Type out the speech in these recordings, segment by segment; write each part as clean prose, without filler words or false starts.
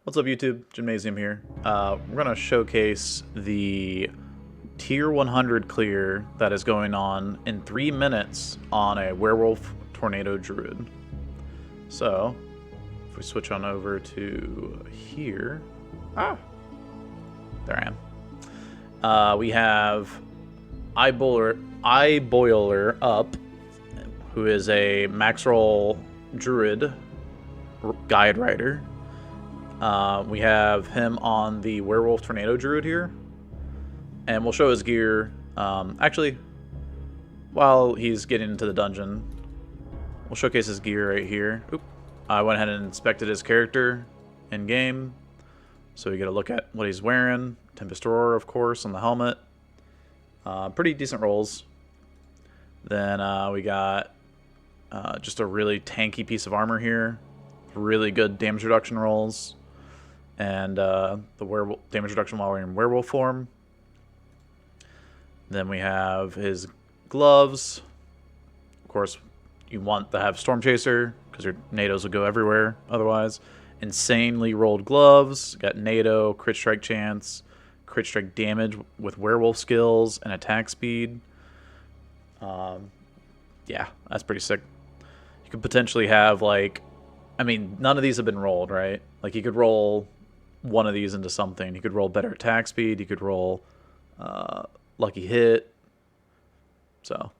What's up, YouTube? Gymnasium here. We're going to showcase the tier 100 clear that is going on in 3 minutes on a werewolf tornado druid. So, if we switch on over to here, there I am. We have Eye-Boiler up, who is a Maxroll druid guide rider. We have him on the werewolf tornado druid here, and we'll show his gear. Actually, while he's getting into the dungeon, we'll showcase his gear right here. Oop. I went ahead and inspected his character in game, so you get a look at what he's wearing. Tempest Aurora, of course, on the helmet. Pretty decent rolls. Then we got just a really tanky piece of armor here. Really good damage reduction rolls. And the werewolf damage reduction while we're in werewolf form. Then we have his gloves. Of course, you want to have Storm Chaser because your nados will go everywhere otherwise. Insanely rolled gloves. Got nado, crit strike chance, crit strike damage with werewolf skills, and attack speed. Yeah, that's pretty sick. You could potentially have, like, I mean, none of these have been rolled, right? Like, you could roll one of these into something. You could roll better attack speed. You could roll lucky hit. So,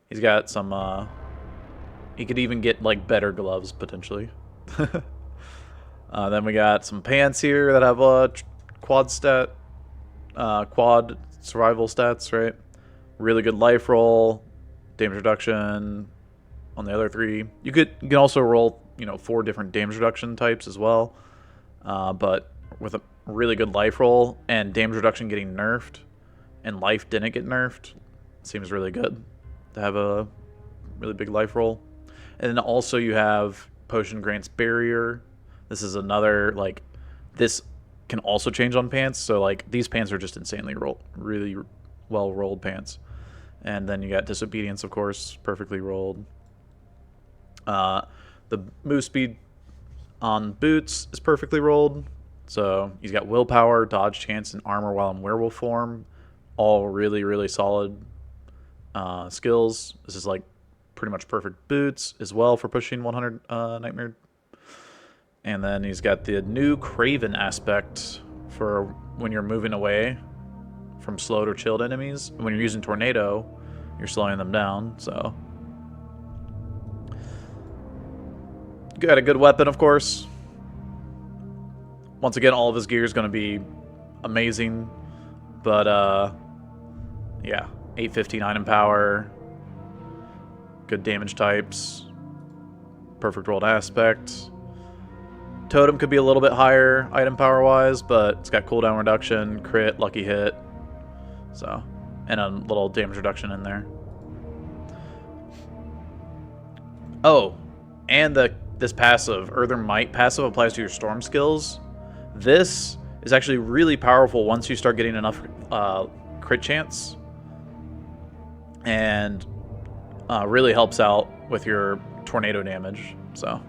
he's got some, he could even get, like, better gloves, potentially. Then we got some pants here that have quad survival stats, right? Really good life roll, damage reduction on the other 3. You can also roll, 4 different damage reduction types as well. But with a really good life roll and damage reduction getting nerfed and life didn't get nerfed, it seems really good to have a really big life roll. And then also you have Potion Grants Barrier. This is another, like, this can also change on pants. So, like, these pants are just insanely really well rolled pants. And then you got Disobedience, of course, perfectly rolled. The move speed on boots is perfectly rolled. So he's got willpower, dodge chance, and armor while in werewolf form. All really, really solid skills. This is like pretty much perfect boots as well for pushing 100 Nightmare. And then he's got the new Craven aspect for when you're moving away from slowed or chilled enemies. When you're using Tornado, you're slowing them down, so. Got a good weapon, of course. Once again, all of his gear is going to be amazing. But, yeah. 815 item power. Good damage types. Perfect rolled aspect. Totem could be a little bit higher item power-wise, but it's got cooldown reduction, crit, lucky hit. So, and a little damage reduction in there. Oh, and this passive, Earthen Might passive, applies to your storm skills. This is actually really powerful once you start getting enough crit chance. And really helps out with your tornado damage. So,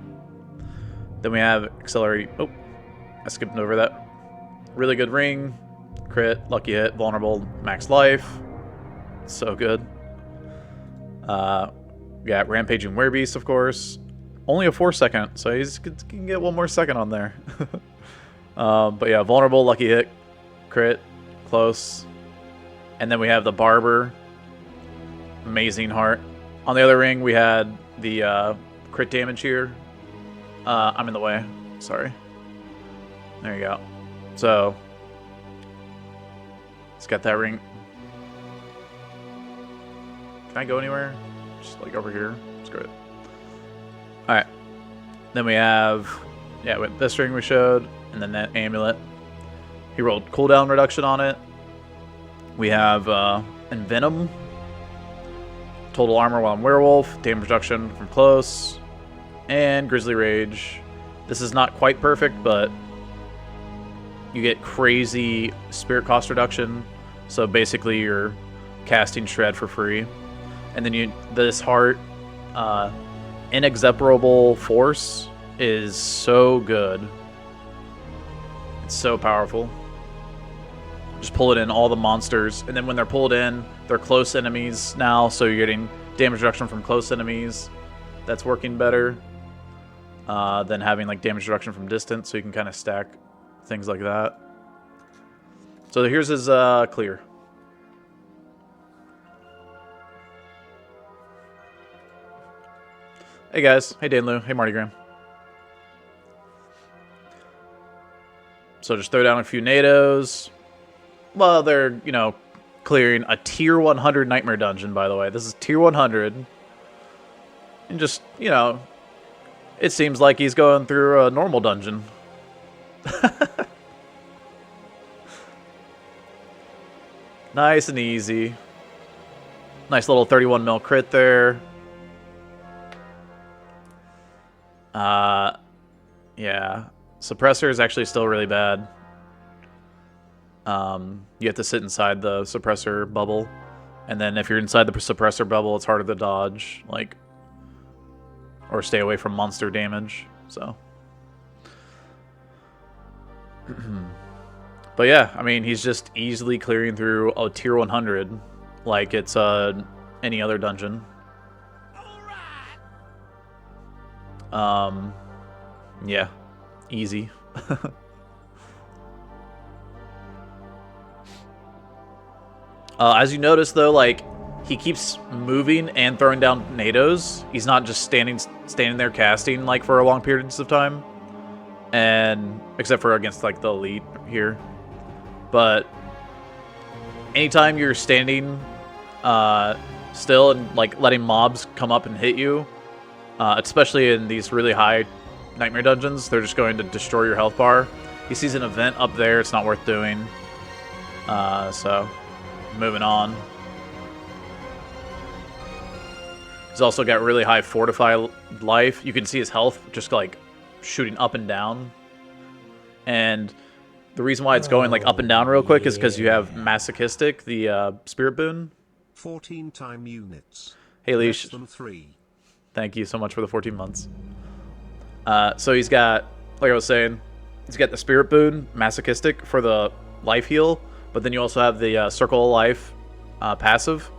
then we have Accelerate. Oh, I skipped over that. Really good ring. Crit, lucky hit, vulnerable, max life. So good. We got Rampaging Werebeast, of course. Only a 4-second, so he can get 1 more second on there. But yeah, vulnerable, lucky hit, crit, close. And then we have the Barber. Amazing heart. On the other ring, we had the crit damage here. I'm in the way. Sorry. There you go. So, it's got that ring. Can I go anywhere? Just like over here. Screw it. Alright. Then we have, yeah, with this ring we showed, and then that amulet. He rolled cooldown reduction on it. We have Envenom. Total armor while I'm werewolf. Damage reduction from close. And Grizzly Rage. This is not quite perfect, but you get crazy spirit cost reduction. So basically you're casting Shred for free. And then this heart, Inexorable Force is so good. It's so powerful. Just pull it in all the monsters, and then when they're pulled in, they're close enemies now, so you're getting damage reduction from close enemies. That's working better than having like damage reduction from distance, so you can kind of stack things like that. So here's his clear. Hey guys, hey Danlu, hey Marty Graham. So just throw down a few NATOs. Well, they're, you know, clearing a tier 100 nightmare dungeon, by the way. This is tier 100. And just, you know, it seems like he's going through a normal dungeon. Nice and easy. Nice little 31 mil crit there. Yeah. Suppressor is actually still really bad. You have to sit inside the suppressor bubble. And then if you're inside the suppressor bubble, it's harder to dodge. Like, or stay away from monster damage. So. But yeah, I mean, he's just easily clearing through a tier 100 like it's any other dungeon. Yeah, easy. As you notice, though, like, he keeps moving and throwing down NATOs. He's not just standing there casting, like, for long periods of time. And, except for against, like, the elite here. But anytime you're standing still and, like, letting mobs come up and hit you, especially in these really high nightmare dungeons, they're just going to destroy your health bar. He sees an event up there, it's not worth doing. So, moving on. He's also got really high fortify life. You can see his health just like shooting up and down. And the reason why it's going like up and down real quick is because you have masochistic, the spirit boon. 14-time units. Hey Leash. Thank you so much for the 14 months. So he's got, like I was saying, he's got the spirit boon, masochistic for the life heal, but then you also have the circle of life passive.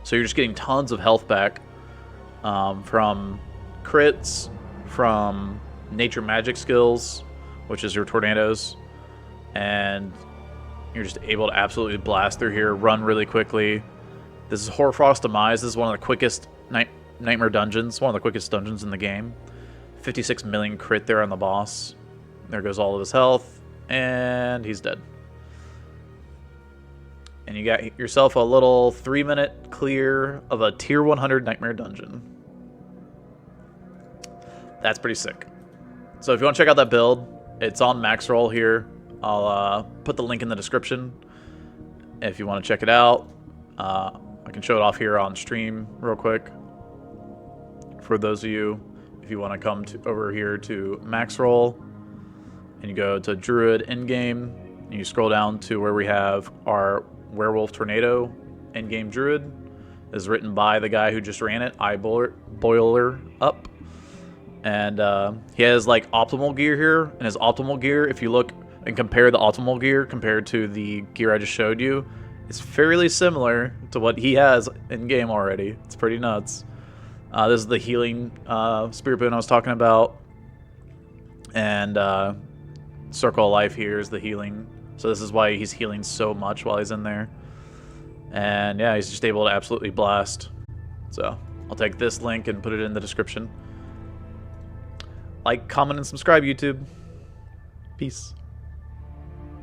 So you're just getting tons of health back from crits, from nature magic skills, which is your tornadoes, and you're just able to absolutely blast through here, run really quickly. This is Hoarfrost Demise. This is one of the quickest nightmare dungeons, one of the quickest dungeons in the game. 56 million crit there on the boss. There goes all of his health, and he's dead. And you got yourself a little 3-minute clear of a tier 100 nightmare dungeon. That's pretty sick. So if you want to check out that build, it's on Maxroll here. I'll put the link in the description if you want to check it out. I can show it off here on stream real quick. For those of you, if you want to come over here to Maxroll, and you go to Druid Endgame, and you scroll down to where we have our Werewolf Tornado Endgame Druid. Is written by the guy who just ran it, Boiler Up. And he has like optimal gear here, and his optimal gear, if you look and compare the optimal gear compared to the gear I just showed you, it's fairly similar to what he has in game already. It's pretty nuts. This is the healing spirit boon I was talking about, and circle of life here is the healing. So this is why he's healing so much while he's in there. And yeah, he's just able to absolutely blast. So I'll take this link and put it in the description. Like, comment, and subscribe, YouTube. Peace.